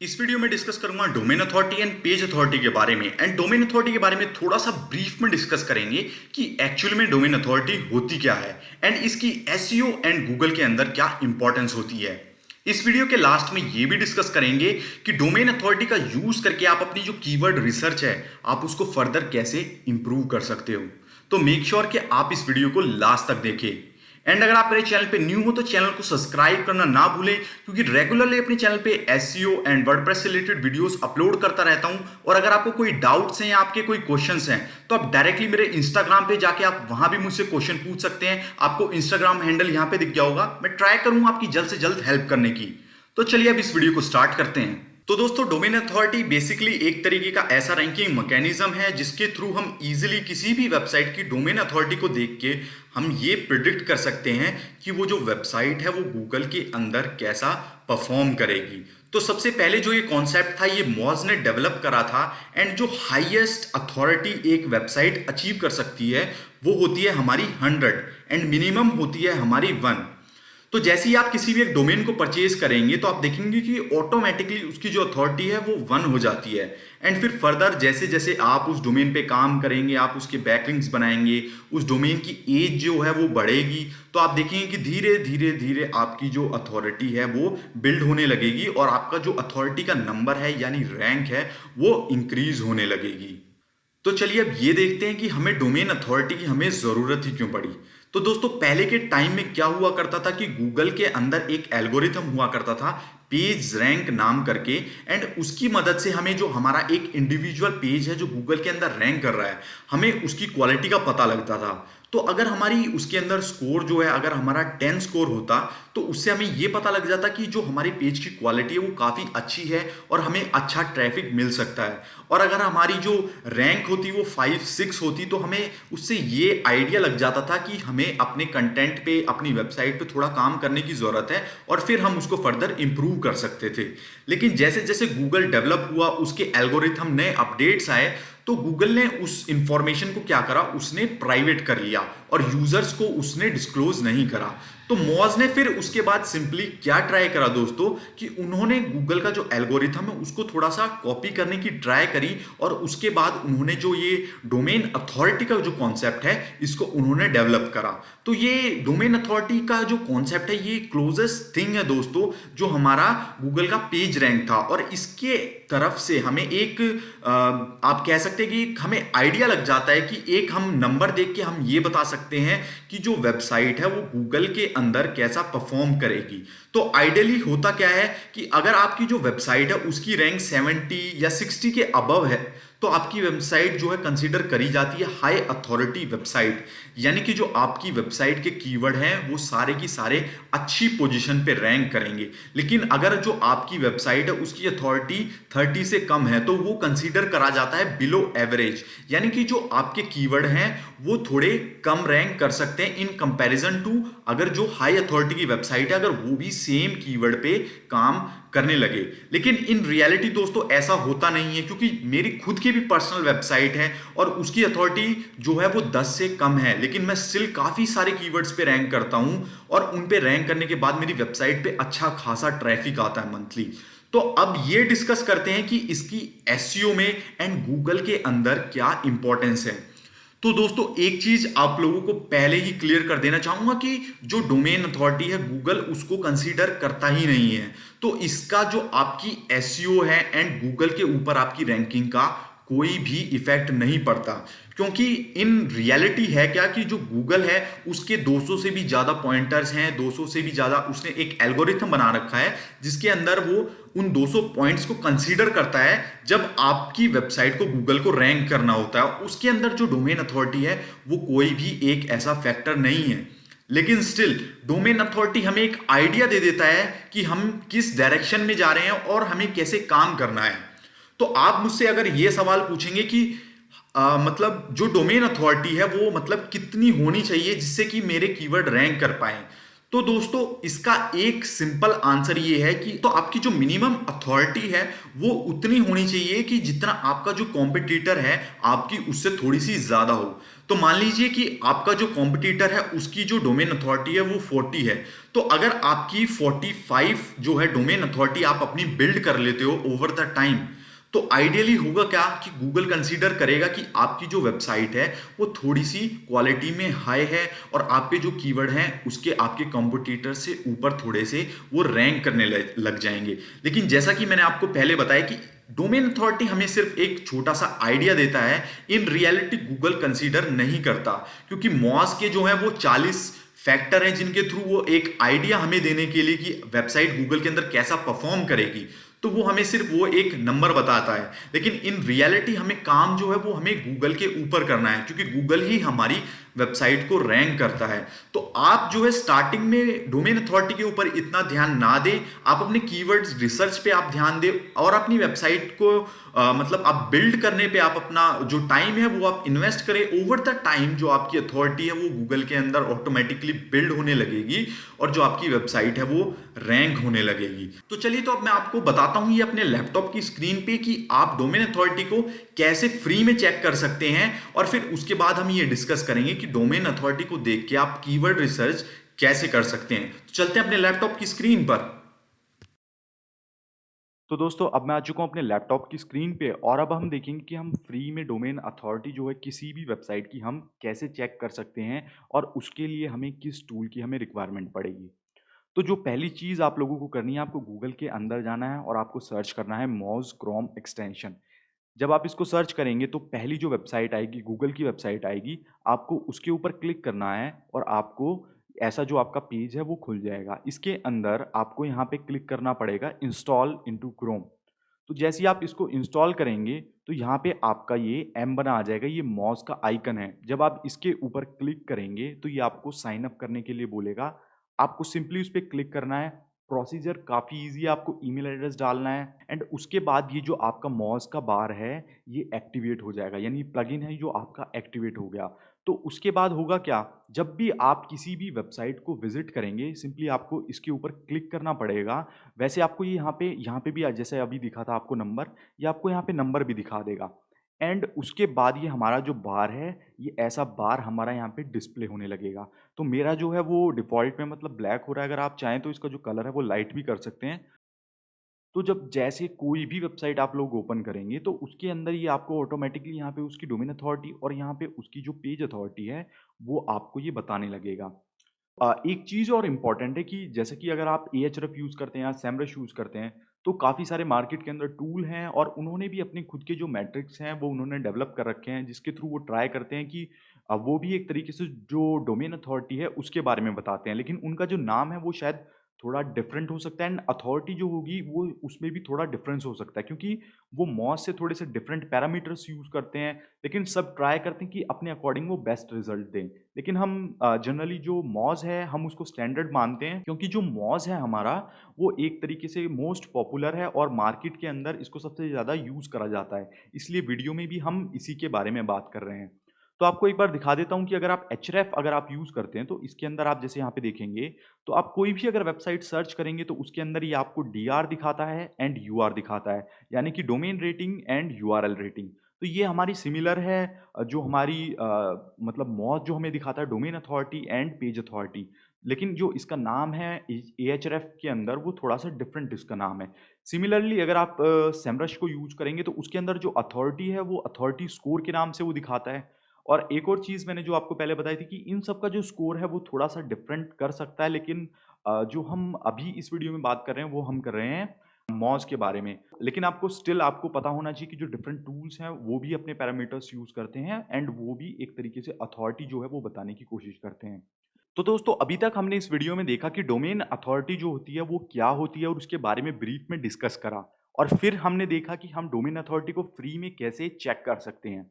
इस वीडियो में डिस्कस करूंगा domain authority and page authority के बारे में। एंड डोमेन अथॉरिटी के बारे में थोड़ा सा ब्रीफ में डिस्कस करेंगे कि एक्चुअल में डोमेन अथॉरिटी होती क्या है एंड इसकी एसईओ एंड गूगल के अंदर क्या इंपॉर्टेंस होती है। इस वीडियो के लास्ट में ये भी डिस्कस करेंगे कि डोमेन अथॉरिटी का यूज करके आप अपनी जो कीवर्ड रिसर्च है आप उसको फर्दर कैसे इंप्रूव कर सकते हो। तो मेक श्योर कि आप इस वीडियो को लास्ट तक देखें। एंड अगर आप मेरे चैनल पे न्यू हो तो चैनल को सब्सक्राइब करना ना भूलें, क्योंकि रेगुलरली अपने चैनल पे एसईओ एंड वर्डप्रेस से रिलेटेड वीडियोस अपलोड करता रहता हूं। और अगर आपको कोई डाउट्स हैं या आपके कोई क्वेश्चंस हैं तो आप डायरेक्टली मेरे इंस्टाग्राम पे जाके आप वहां भी मुझसे क्वेश्चन पूछ सकते हैं। आपको इंस्टाग्राम हैंडल यहां पे दिख गया होगा। मैं ट्राई करूंगा आपकी जल्द से जल्द हेल्प करने की। तो चलिए अब इस वीडियो को स्टार्ट करते हैं। तो दोस्तों, डोमेन अथॉरिटी बेसिकली एक तरीके का ऐसा रैंकिंग मैकेनिज्म है जिसके थ्रू हम इजीली किसी भी वेबसाइट की डोमेन अथॉरिटी को देख के हम ये प्रिडिक्ट कर सकते हैं कि वो जो वेबसाइट है वो गूगल के अंदर कैसा परफॉर्म करेगी। तो सबसे पहले जो ये कॉन्सेप्ट था ये मॉज ने डेवलप करा था। एंड जो हाईएस्ट अथॉरिटी एक वेबसाइट अचीव कर सकती है वो होती है हमारी 100 एंड मिनिमम होती है हमारी 1। तो जैसे ही आप किसी भी एक डोमेन को परचेज करेंगे तो आप देखेंगे कि ऑटोमेटिकली उसकी जो अथॉरिटी है वो 1 हो जाती है। एंड फिर फर्दर जैसे जैसे आप उस डोमेन पे काम करेंगे, आप उसके बैकलिंक्स बनाएंगे, उस डोमेन की एज जो है वो बढ़ेगी, तो आप देखेंगे कि धीरे धीरे धीरे आपकी जो अथॉरिटी है वो बिल्ड होने लगेगी और आपका जो अथॉरिटी का नंबर है यानी रैंक है वो इंक्रीज होने लगेगी। तो चलिए अब ये देखते हैं कि हमें डोमेन अथॉरिटी की हमें जरूरत ही क्यों पड़ी। तो दोस्तों, पहले के टाइम में क्या हुआ करता था कि गूगल के अंदर एक एल्गोरिथम हुआ करता था पेज रैंक नाम करके। एंड उसकी मदद से हमें जो हमारा एक इंडिविजुअल पेज है जो गूगल के अंदर रैंक कर रहा है हमें उसकी क्वालिटी का पता लगता था। तो अगर हमारी उसके अंदर स्कोर जो है अगर हमारा 10 स्कोर होता तो उससे हमें यह पता लग जाता कि जो हमारे पेज की क्वालिटी है वो काफ़ी अच्छी है और हमें अच्छा ट्रैफिक मिल सकता है। और अगर हमारी जो रैंक होती वो 5-6 होती तो हमें उससे ये आइडिया लग जाता था कि हमें अपने कंटेंट पे अपनी वेबसाइट पे थोड़ा काम करने की ज़रूरत है और फिर हम उसको फर्दर इंप्रूव कर सकते थे। लेकिन जैसे जैसे गूगल डेवलप हुआ, उसके एल्गोरिथम नए अपडेट्स आए, तो गूगल ने उस इंफॉर्मेशन को क्या करा, उसने प्राइवेट कर लिया और यूजर्स को उसने डिस्क्लोज नहीं करा। तो मॉज ने फिर उसके बाद सिंपली क्या ट्राई करा दोस्तों कि उन्होंने गूगल का जो एल्गोरिथम है उसको थोड़ा सा कॉपी करने की ट्राई करी और उसके बाद उन्होंने जो ये डोमेन अथॉरिटी का जो कॉन्सेप्ट है इसको उन्होंने डेवलप करा। तो ये डोमेन अथॉरिटी का जो कॉन्सेप्ट है ये क्लोजेस्ट थिंग है दोस्तों जो हमारा गूगल का पेज रैंक था। और इसके तरफ से हमें एक आप कह सकते हैं कि हमें आइडिया लग जाता है कि एक हम नंबर देख के हम ये बता सकते हैं कि जो वेबसाइट है वो गूगल के अंदर कैसा परफॉर्म करेगी। तो आइडियली होता क्या है कि अगर आपकी जो वेबसाइट है उसकी रैंक 70 या 60 के अबव है तो आपकी वेबसाइट जो है कंसीडर करी जाती है हाई अथॉरिटी वेबसाइट। यानी कि जो आपकी वेबसाइट के कीवर्ड हैं वो सारे की सारे अच्छी पोजीशन पे रैंक करेंगे। लेकिन अगर जो आपकी वेबसाइट है उसकी अथॉरिटी 30 से कम है तो वो कंसीडर करा जाता है बिलो एवरेज। यानी कि जो आपके कीवर्ड हैं वो थोड़े कम रैंक कर सकते हैं इन कंपैरिजन टू अगर जो हाई अथॉरिटी की वेबसाइट है अगर वो भी सेम कीवर्ड पे काम करने लगे। लेकिन इन रियलिटी दोस्तों ऐसा होता नहीं है, क्योंकि मेरी खुद की भी पर्सनल वेबसाइट है और उसकी अथॉरिटी जो है वो 10 से कम है, लेकिन मैं स्टिल काफी सारे कीवर्ड्स पे रैंक करता हूं और उन पे रैंक करने के बाद मेरी वेबसाइट पे अच्छा खासा ट्रैफिक आता है मंथली। तो अब ये डिस्कस करते हैं कि इसकी एसईओ में एंड गूगल के अंदर क्या इंपॉर्टेंस है। तो दोस्तों, एक चीज आप लोगों को पहले ही क्लियर कर देना चाहूंगा कि जो डोमेन अथॉरिटी है गूगल उसको कंसीडर करता ही नहीं है। तो इसका जो आपकी एसईओ है एंड गूगल के ऊपर आपकी रैंकिंग का कोई भी इफेक्ट नहीं पड़ता। क्योंकि इन रियलिटी है क्या कि जो गूगल है उसके 200 से भी ज्यादा पॉइंटर्स हैं, 200 से भी ज्यादा उसने एक एल्गोरिथम बना रखा है जिसके अंदर वो उन 200 पॉइंट्स को कंसीडर करता है जब आपकी वेबसाइट को गूगल को रैंक करना होता है। उसके अंदर जो डोमेन अथॉरिटी है वो कोई भी एक ऐसा फैक्टर नहीं है। लेकिन स्टिल डोमेन अथॉरिटी हमें एक आइडिया दे देता है कि हम किस डायरेक्शन में जा रहे हैं और हमें कैसे काम करना है। तो आप मुझसे अगर ये सवाल पूछेंगे कि मतलब जो डोमेन अथॉरिटी है वो मतलब कितनी होनी चाहिए जिससे कि मेरे कीवर्ड रैंक कर पाए, तो दोस्तों इसका एक सिंपल आंसर ये है कि तो आपकी जो मिनिमम अथॉरिटी है वो उतनी होनी चाहिए कि जितना आपका जो कॉम्पिटिटर है आपकी उससे थोड़ी सी ज्यादा हो। तो मान लीजिए कि आपका जो कॉम्पिटिटर है उसकी जो डोमेन अथॉरिटी है वो 40 है, तो अगर आपकी 45 जो है डोमेन अथॉरिटी आप अपनी बिल्ड कर लेते हो ओवर द टाइम, तो आइडियली होगा क्या कि गूगल कंसीडर करेगा कि आपकी जो वेबसाइट है वो थोड़ी सी क्वालिटी में हाई है और आपके जो कीवर्ड हैं उसके आपके कॉम्पिटिटर से ऊपर थोड़े से वो रैंक करने लग जाएंगे। लेकिन जैसा कि मैंने आपको पहले बताया कि डोमेन अथॉरिटी हमें सिर्फ एक छोटा सा आइडिया देता है, इन रियलिटी गूगल कंसीडर नहीं करता, क्योंकि मॉज के जो है वो 40 फैक्टर हैं जिनके थ्रू वो एक आइडिया हमें देने के लिए कि वेबसाइट गूगल के अंदर कैसा परफॉर्म करेगी, तो वो हमें सिर्फ वो एक नंबर बताता है। लेकिन इन रियलिटी हमें काम जो है वो हमें गूगल के ऊपर करना है, क्योंकि गूगल ही हमारी वेबसाइट को रैंक करता है। तो आप जो है स्टार्टिंग में डोमेन अथॉरिटी के ऊपर इतना ध्यान ना दें, आप अपने कीवर्ड्स रिसर्च पे आप ध्यान दें और अपनी वेबसाइट को मतलब आप बिल्ड करने पे आप अपना जो टाइम है वो आप इन्वेस्ट करें। ओवर द टाइम जो आपकी अथॉरिटी है वो गूगल के अंदर ऑटोमेटिकली बिल्ड होने लगेगी और जो आपकी वेबसाइट है वो रैंक होने लगेगी। तो चलिए, तो अब मैं आपको बताता हूं ये अपने लैपटॉप की स्क्रीन पे कि आप डोमेन अथॉरिटी को कैसे फ्री में चेक कर सकते हैं, और फिर उसके बाद हम ये डिस्कस करेंगे कि डोमेन अथॉरिटी को देख के आप कीवर्ड रिसर्च कैसे कर सकते हैं। तो चलते हैं अपने लैपटॉप की स्क्रीन पर। तो दोस्तों अब मैं आ चुका हूँ अपने लैपटॉप की स्क्रीन पे और अब हम देखेंगे कि हम फ्री में डोमेन अथॉरिटी जो है किसी भी वेबसाइट की हम कैसे चेक कर सकते हैं और उसके लिए हमें किस टूल की हमें रिक्वायरमेंट पड़ेगी। तो जो पहली चीज़ आप लोगों को करनी है, आपको गूगल के अंदर जाना है और आपको सर्च करना है मोज क्रोम एक्सटेंशन। जब आप इसको सर्च करेंगे तो पहली जो वेबसाइट आएगी गूगल की वेबसाइट आएगी, आपको उसके ऊपर क्लिक करना है और आपको ऐसा जो आपका पेज है वो खुल जाएगा। इसके अंदर आपको यहाँ पे क्लिक करना पड़ेगा इंस्टॉल इनटू क्रोम। तो जैसे ही आप इसको इंस्टॉल करेंगे तो यहाँ पे आपका ये एम बना आ जाएगा, ये मॉस का आइकन है। जब आप इसके ऊपर क्लिक करेंगे तो ये आपको साइन अप करने के लिए बोलेगा। आपको सिंपली उस पर क्लिक करना है। प्रोसीजर काफ़ी ईजी है, आपको ईमेल एड्रेस डालना है एंड उसके बाद ये जो आपका मॉस का बार है ये एक्टिवेट हो जाएगा, यानी प्लगइन है जो आपका एक्टिवेट हो गया। तो उसके बाद होगा क्या, जब भी आप किसी भी वेबसाइट को विजिट करेंगे सिंपली आपको इसके ऊपर क्लिक करना पड़ेगा। वैसे आपको ये यहाँ पे भी जैसे अभी दिखा था आपको नंबर, ये आपको यहाँ पे नंबर भी दिखा देगा। एंड उसके बाद ये हमारा जो बार है, ये ऐसा बार हमारा यहाँ पे डिस्प्ले होने लगेगा। तो मेरा जो है वो डिफ़ॉल्ट में मतलब ब्लैक हो रहा है, अगर आप चाहें तो इसका जो कलर है वो लाइट भी कर सकते हैं। तो जब जैसे कोई भी वेबसाइट आप लोग ओपन करेंगे तो उसके अंदर ये आपको ऑटोमेटिकली यहाँ पे उसकी डोमेन अथॉरिटी और यहाँ पे उसकी जो पेज अथॉरिटी है वो आपको ये बताने लगेगा। एक चीज़ और इम्पॉर्टेंट है कि जैसे कि अगर आप एएचरेफ यूज़ करते हैं या सेमरश यूज़ करते हैं, तो काफ़ी सारे मार्केट के अंदर टूल हैं और उन्होंने भी अपने खुद के जो मैट्रिक्स हैं वो उन्होंने डेवलप कर रखे हैं, जिसके थ्रू वो ट्राई करते हैं कि वो भी एक तरीके से जो डोमेन अथॉरिटी है उसके बारे में बताते हैं। लेकिन उनका जो नाम है वो शायद थोड़ा डिफरेंट हो सकता है एंड अथॉरिटी जो होगी वो उसमें भी थोड़ा डिफरेंस हो सकता है, क्योंकि वो मॉस से थोड़े से डिफरेंट पैरामीटर्स यूज़ करते हैं। लेकिन सब ट्राई करते हैं कि अपने अकॉर्डिंग वो बेस्ट रिजल्ट दें। लेकिन हम जनरली जो मॉज है हम उसको स्टैंडर्ड मानते हैं, क्योंकि जो मॉज है हमारा वो एक तरीके से मोस्ट पॉपुलर है और मार्केट के अंदर इसको सबसे ज़्यादा यूज़ करा जाता है। इसलिए वीडियो में भी हम इसी के बारे में बात कर रहे हैं। तो आपको एक बार दिखा देता हूँ कि अगर आप एचरेफ अगर आप यूज़ करते हैं तो इसके अंदर आप जैसे यहाँ पे देखेंगे, तो आप कोई भी अगर वेबसाइट सर्च करेंगे तो उसके अंदर ये आपको डीआर दिखाता है एंड यूआर दिखाता है, यानी कि domain rating and URL rating. तो ये हमारी सिमिलर है, जो हमारी मतलब मॉज जो हमें दिखाता है domain authority and page authority. लेकिन जो इसका नाम है एएचरेफ के अंदर वो थोड़ा सा डिफरेंट इसका नाम है। सिमिलरली अगर आप सेमरश को यूज़ करेंगे तो उसके अंदर जो अथॉरिटी है वो अथॉरिटी स्कोर के नाम से वो दिखाता है। और एक और चीज़ मैंने जो आपको पहले बताई थी कि इन सब का जो स्कोर है वो थोड़ा-सा डिफरेंट कर सकता है, लेकिन जो हम अभी इस वीडियो में बात कर रहे हैं वो हम कर रहे हैं मॉज़ के बारे में। लेकिन आपको स्टिल आपको पता होना चाहिए कि जो डिफरेंट टूल्स हैं वो भी अपने पैरामीटर्स यूज़ करते हैं एंड वो भी एक तरीके से अथॉरिटी जो है वो बताने की कोशिश करते हैं। तो दोस्तों अभी तक हमने इस वीडियो में देखा कि डोमेन अथॉरिटी जो होती है वो क्या होती है और उसके बारे में ब्रीफ में डिस्कस करा। और फिर हमने देखा कि हम डोमेन अथॉरिटी को फ्री में कैसे चेक कर सकते हैं।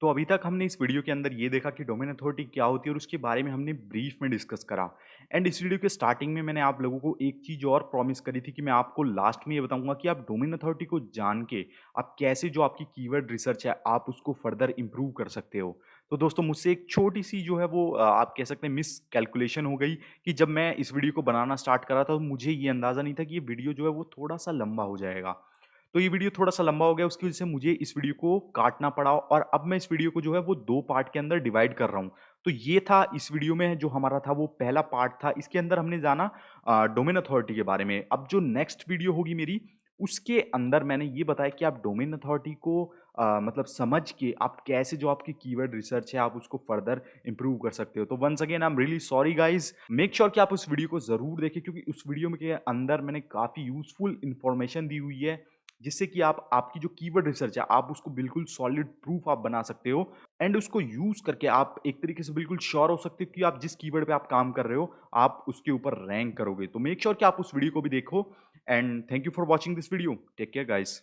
तो अभी तक हमने इस वीडियो के अंदर ये देखा कि डोमेन अथॉरिटी क्या होती है और उसके बारे में हमने ब्रीफ में डिस्कस करा। एंड इस वीडियो के स्टार्टिंग में मैंने आप लोगों को एक चीज़ और प्रॉमिस करी थी कि मैं आपको लास्ट में ये बताऊंगा कि आप डोमेन अथॉरिटी को जान के आप कैसे जो आपकी कीवर्ड रिसर्च है आप उसको फर्दर इम्प्रूव कर सकते हो। तो दोस्तों मुझसे एक छोटी सी जो है वो आप कह सकते हैं मिस कैलकुलेशन हो गई कि जब मैं इस वीडियो को बनाना स्टार्ट करा था तो मुझे ये अंदाज़ा नहीं था कि ये वीडियो जो है वो थोड़ा सा लंबा हो जाएगा। तो ये वीडियो थोड़ा-सा लंबा हो गया, उसकी वजह से मुझे इस वीडियो को काटना पड़ा और अब मैं इस वीडियो को जो है वो 2 पार्ट के अंदर डिवाइड कर रहा हूँ। तो ये था इस वीडियो में जो हमारा था वो पहला पार्ट था। इसके अंदर हमने जाना डोमेन अथॉरिटी के बारे में। अब जो नेक्स्ट वीडियो होगी मेरी, उसके अंदर मैंने ये बताया कि आप डोमेन अथॉरिटी को मतलब समझ के आप कैसे जो आपकी कीवर्ड रिसर्च है आप उसको फर्दर इम्प्रूव कर सकते हो। तो once again I am really sorry guys, make sure कि आप उस वीडियो को ज़रूर देखें क्योंकि उस वीडियो में के अंदर मैंने काफ़ी यूज़फुल इन्फॉर्मेशन दी हुई है, जिससे कि आप आपकी जो कीवर्ड रिसर्च है आप उसको बिल्कुल सॉलिड प्रूफ आप बना सकते हो एंड उसको यूज़ करके आप एक तरीके से बिल्कुल श्योर हो सकते हो कि आप जिस कीवर्ड पे आप काम कर रहे हो, आप उसके ऊपर रैंक करोगे। तो मेक श्योर कि आप उस वीडियो को भी देखो and thank you for watching this video. Take care guys.